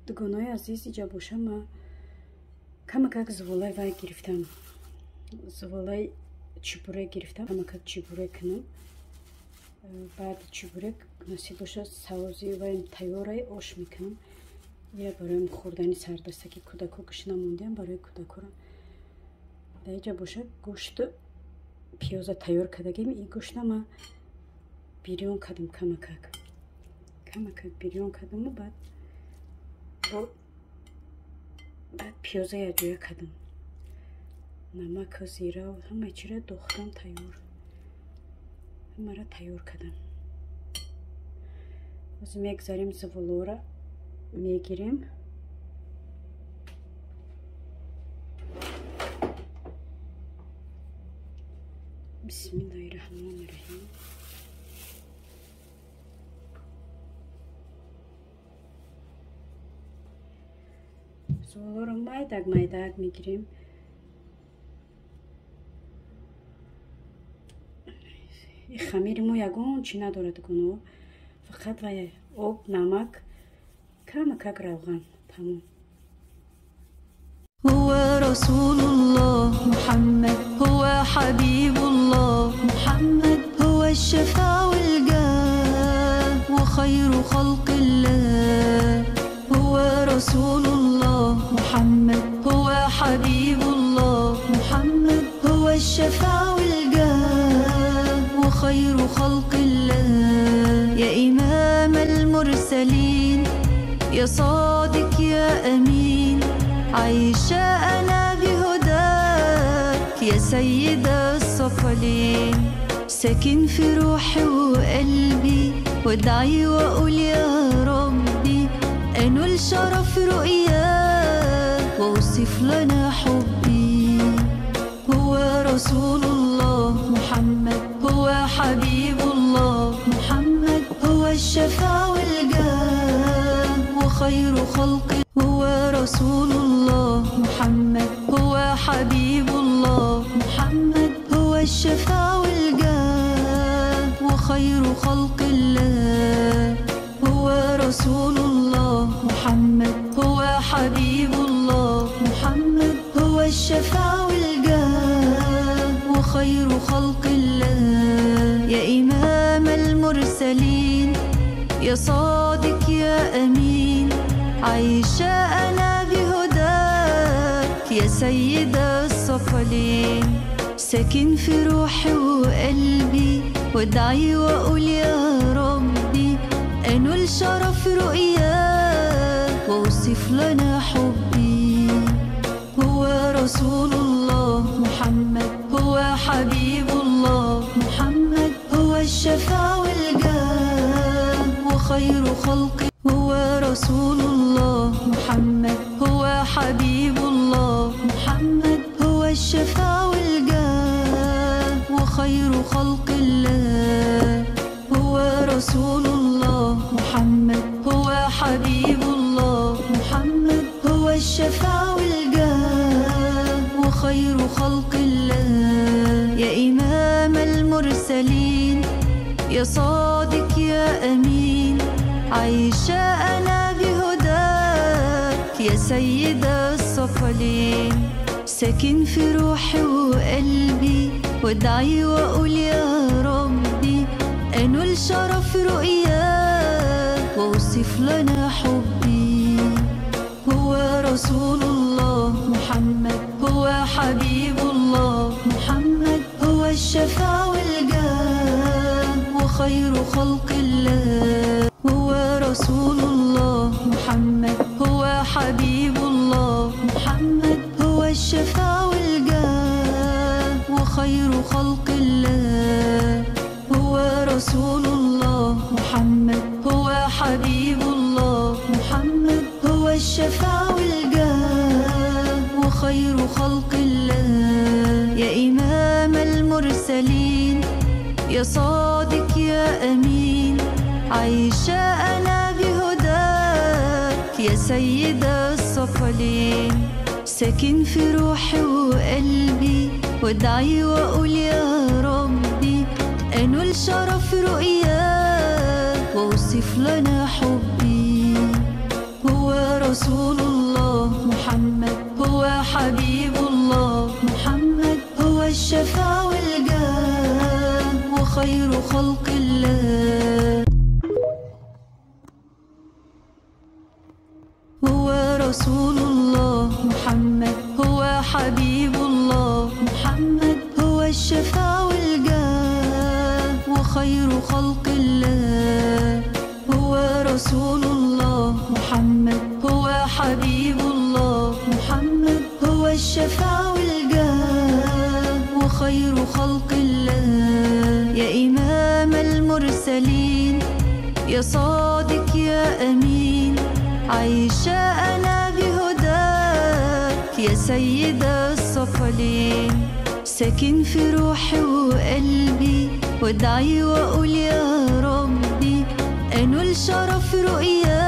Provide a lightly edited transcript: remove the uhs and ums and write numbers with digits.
дугонои азиз иҷа боша, ма камакак зуволаи вай гирифтам. Зуволаи чебурек гирифтам, камакак чебурек кунам. баъди чебурек насиб бошад савози вайм тайёрай ош мекунам. Я барои хӯрдани сардастаки кӯдако гӯшт намондиам, барои кӯдакоро дар иҷа бошад гӯшту пиёза тайёр кардагим. И гӯшта ма бирён кардам, камакак бирён кардаму баъд пиёза якҷоя кардам. намаку зирау ҳама чиро дохтам, тайёр, ҳамаро тайёр кардам. ҳозир мегзарем, зуволора мегирем. бисмиллаҳирраҳмонирраҳим. зуволоро майдак мегирем. хамири мо ягон чӣ надорад гуно, фақат ва об, намак, камакак равған, тамом. هو رسول الله محمد، هو حبيب الله محمد، هو الشفاء والجاه وخير خلق الله. هو رسول الله محمد، هو حبيب الله محمد، هو الشفاء والجاه وخير خلق الله. يا إمام المرسلين، يا صادق يا أمين، عايشة أنا بهداك يا سيد الثقلين. ساكن في روحي وقلبي، وادعي وأقول يا ربي أنول شرف رؤياك وأوصف لنا حبي. هو رسول الله محمد، هو حبيب الله محمد، هو الشفاء والجاه وخير خلق. هو رسول الله محمد، هو حبيب الله محمد، هو الشفاء والجاه وخير خلق الله. هو رسول الله محمد، هو حبيب الله محمد، هو الشفاء والجاه وخير خلق الله. يا إمام المرسلين، يا صادق يا أمين، عايشة أنا بهداك يا سيد الثقلين. ساكن في روحي وقلبي، وادعي وأقول يا ربي أنول شرف رؤياك وأوصف لنا حبي. هو رسول الله محمد، هو حبيب الله محمد، هو الشفاء والجاه وخير خلق. هو رسول الله محمد، هو حبيب الله محمد، هو الشفاء والجاه وخير خلق الله. هو رسول الله محمد، هو حبيب الله محمد، هو الشفاء والجاه وخير خلق الله. يا إمام المرسلين، يا صادق يا أمين، عايشة أنا بهداك يا سيد الثقلين. ساكن في روحي وقلبي، وادعي وأقول يا ربي أنول شرف رؤياك وأوصف لنا حبي. هو رسول الله محمد، هو حبيب الله محمد، هو الشفاء والجاه وخير خلق الله. هو رسول الله محمد، هو حبيب الله محمد، هو الشفاء والجاه وخير خلق الله. هو رسول الله محمد، هو حبيب الله محمد، هو الشفاء والجاه وخير خلق الله. يا إمام المرسلين، يا صادق يا أمين، عايشة أنا بهداك يا سيد الثقلين. ساكن في روحي وقلبي، وادعي وأقول يا ربي أنول شرف رؤياك وأوصف لنا حبي. هو رسول الله محمد هو حبيب الله محمد هو الشفاع والجاه وخير خلق الله. هو رسول الله محمد هو حبيب الله محمد هو الشفاع والجاه وخير خلق الله. هو رسول الله محمد هو حبيب الله محمد هو الشفاع والجاه وخير خلق الله. يا إمام المرسلين يا صادق يا أمين عايشة أنا بهداك يا سيد الثقلين. ساكن في روحي وقلبي وادعي وأقول يا ربي أنول شرف رؤياك